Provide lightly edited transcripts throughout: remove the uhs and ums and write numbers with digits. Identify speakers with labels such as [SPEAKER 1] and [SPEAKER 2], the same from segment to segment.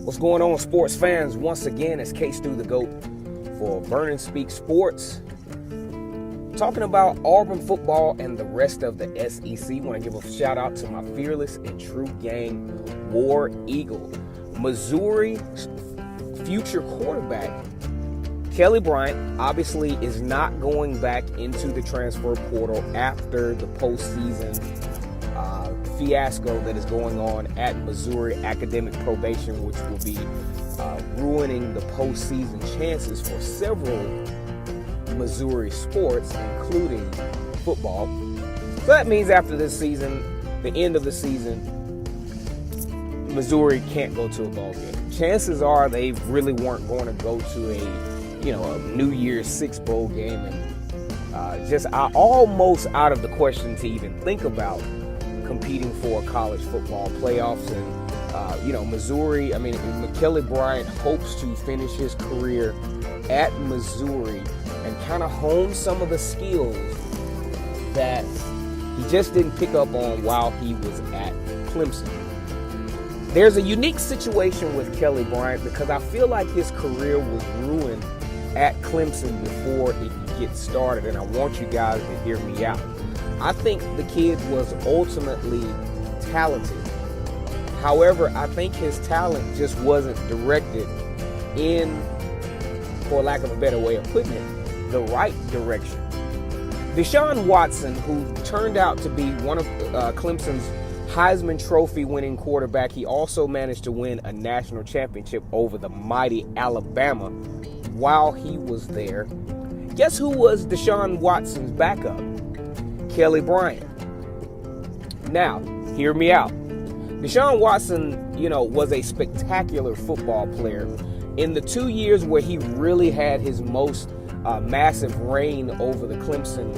[SPEAKER 1] What's going on, sports fans? Once again, it's K-Stu the GOAT for Vernon Speak Sports. Talking about Auburn football and the rest of the SEC. Want to give a shout out to my fearless and true gang, War Eagle. Missouri's future quarterback, Kelly Bryant, obviously is not going back into the transfer portal after the postseason fiasco that is going on at Missouri academic probation, which will be ruining the postseason chances for several Missouri sports, including football. So that means after this season, the end of the season, Missouri can't go to a bowl game. Chances are they really weren't going to go to a New Year's Six bowl game, and just almost out of the question to even think about competing for college football playoffs. And Missouri, Kelly Bryant hopes to finish his career at Missouri and kind of hone some of the skills that he just didn't pick up on while he was at Clemson. There's a unique situation with Kelly Bryant because I feel like his career was ruined at Clemson before it could get started, and I want you guys to hear me out. I think the kid was ultimately talented. However, I think his talent just wasn't directed in, for lack of a better way of putting it, the right direction. Deshaun Watson, who turned out to be one of Clemson's Heisman Trophy winning quarterback, he also managed to win a national championship over the mighty Alabama while he was there. Guess who was Deshaun Watson's backup? Kelly Bryant. Now, hear me out. Deshaun Watson, was a spectacular football player. In the 2 years where he really had his most massive reign over the Clemson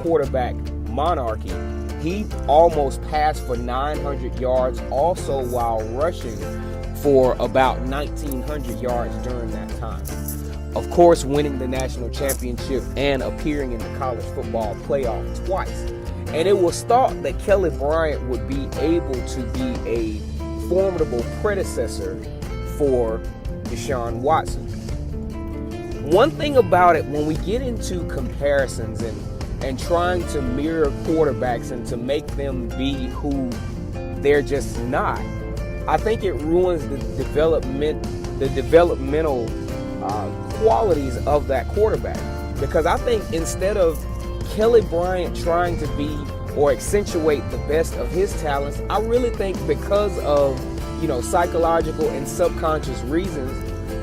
[SPEAKER 1] quarterback monarchy, he almost passed for 900 yards, also while rushing for about 1,900 yards during that time. Of course, winning the national championship and appearing in the college football playoff twice. And it was thought that Kelly Bryant would be able to be a formidable predecessor for Deshaun Watson. One thing about it, when we get into comparisons and trying to mirror quarterbacks and to make them be who they're just not, I think it ruins the developmental qualities of that quarterback. Because I think instead of Kelly Bryant trying to be or accentuate the best of his talents, I really think because of psychological and subconscious reasons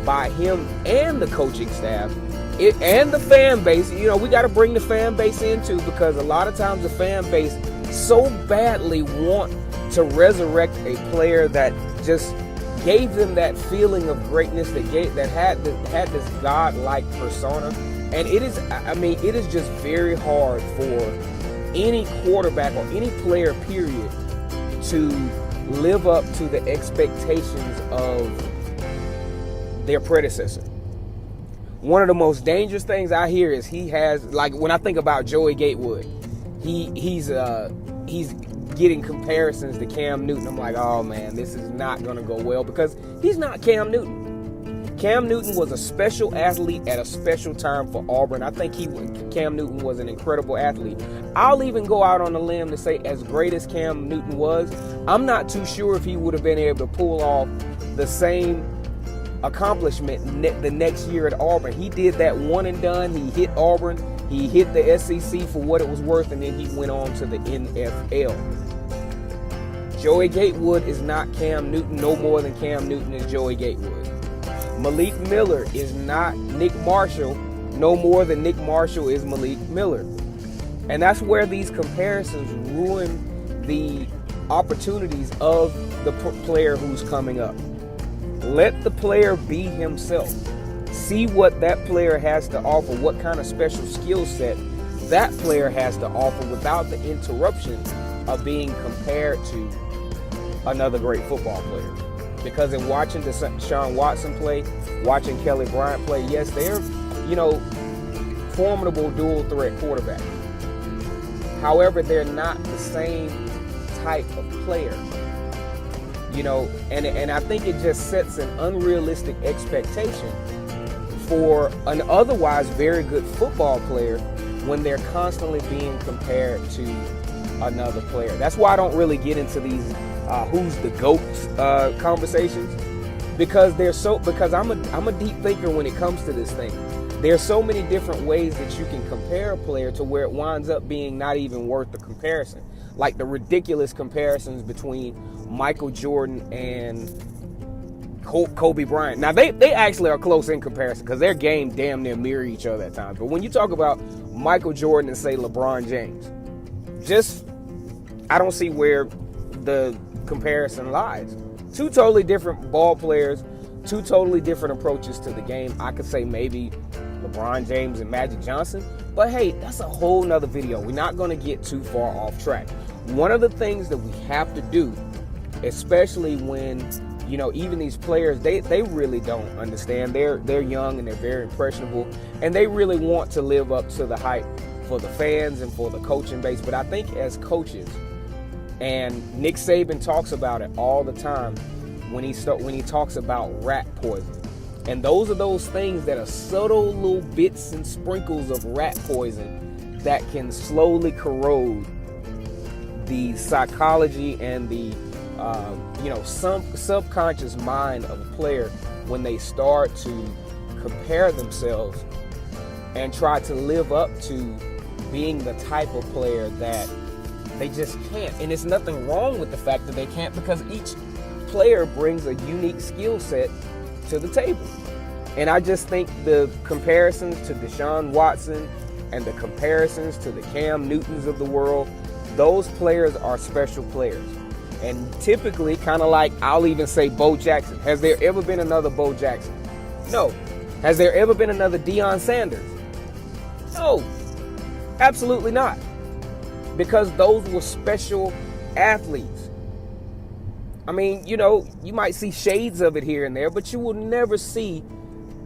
[SPEAKER 1] by him and the coaching staff and the fan base, we got to bring the fan base into, because a lot of times the fan base so badly want to resurrect a player that just gave them that feeling of greatness, that had this God-like persona. And it is just very hard for any quarterback or any player, period, to live up to the expectations of their predecessor. One of the most dangerous things I hear is he has, like, when I think about Joey Gatewood, he's getting comparisons to Cam Newton. I'm like, oh man, this is not going to go well, because he's not Cam Newton. Cam Newton was a special athlete at a special time for Auburn. I think Cam Newton was an incredible athlete. I'll even go out on a limb to say, as great as Cam Newton was, I'm not too sure if he would have been able to pull off the same accomplishment the next year at Auburn. He did that one and done. He hit Auburn. He hit the SEC for what it was worth, and then he went on to the NFL. Joey Gatewood is not Cam Newton, no more than Cam Newton is Joey Gatewood. Malik Miller is not Nick Marshall, no more than Nick Marshall is Malik Miller. And that's where these comparisons ruin the opportunities of the player who's coming up. Let the player be himself. See what that player has to offer, what kind of special skill set that player has to offer, without the interruption of being compared to another great football player. Because in watching Deshaun Watson play, watching Kelly Bryant play, yes, they're, formidable dual threat quarterbacks. However, they're not the same type of player. And I think it just sets an unrealistic expectation for an otherwise very good football player when they're constantly being compared to another player. That's why I don't really get into these who's the GOAT conversations, because I'm a deep thinker when it comes to this thing. There's so many different ways that you can compare a player to where it winds up being not even worth the comparison. Like the ridiculous comparisons between Michael Jordan and Kobe Bryant. Now, they actually are close in comparison because their game damn near mirror each other at times. But when you talk about Michael Jordan and, say, LeBron James, I don't see where the comparison lies. Two totally different ball players, two totally different approaches to the game. I could say maybe LeBron James and Magic Johnson, but hey, that's a whole nother video. We're not going to get too far off track. One of the things that we have to do, especially when, even these players, they really don't understand. They're young and they're very impressionable, and they really want to live up to the hype for the fans and for the coaching base. But I think as coaches, and Nick Saban talks about it all the time when he talks about rat poison. And those are those things that are subtle little bits and sprinkles of rat poison that can slowly corrode the psychology and the subconscious mind of a player when they start to compare themselves and try to live up to being the type of player that they just can't. And there's nothing wrong with the fact that they can't, because each player brings a unique skill set to the table. And I just think the comparisons to Deshaun Watson and the comparisons to the Cam Newtons of the world, those players are special players. And typically, kind of like, I'll even say Bo Jackson. Has there ever been another Bo Jackson? No. Has there ever been another Deion Sanders? No. Absolutely not. Because those were special athletes. I mean, you might see shades of it here and there, but you will never see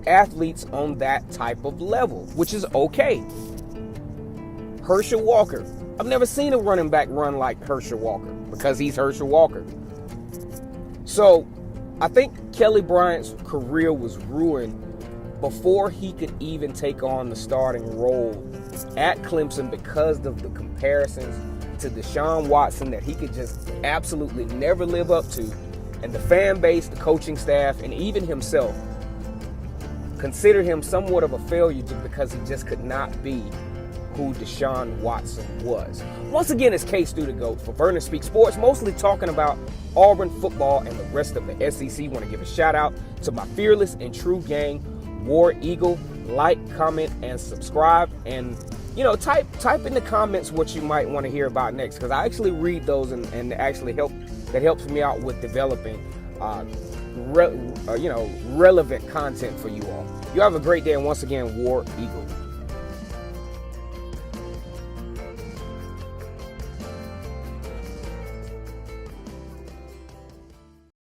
[SPEAKER 1] athletes on that type of level, which is okay. Herschel Walker. I've never seen a running back run like Herschel Walker because he's Herschel Walker. So I think Kelly Bryant's career was ruined before he could even take on the starting role at Clemson because of the comparisons to Deshaun Watson that he could just absolutely never live up to. And the fan base, the coaching staff, and even himself considered him somewhat of a failure because he just could not be who Deshaun Watson was. Once again, it's K-Stu the GOAT for Burner Speak Sports, mostly talking about Auburn football and the rest of the SEC. Want to give a shout out to my fearless and true gang, War Eagle. Like, comment, and subscribe. And, type in the comments what you might want to hear about next, because I actually read those and actually helps me out with developing relevant content for you all. You have a great day, and once again, War Eagle.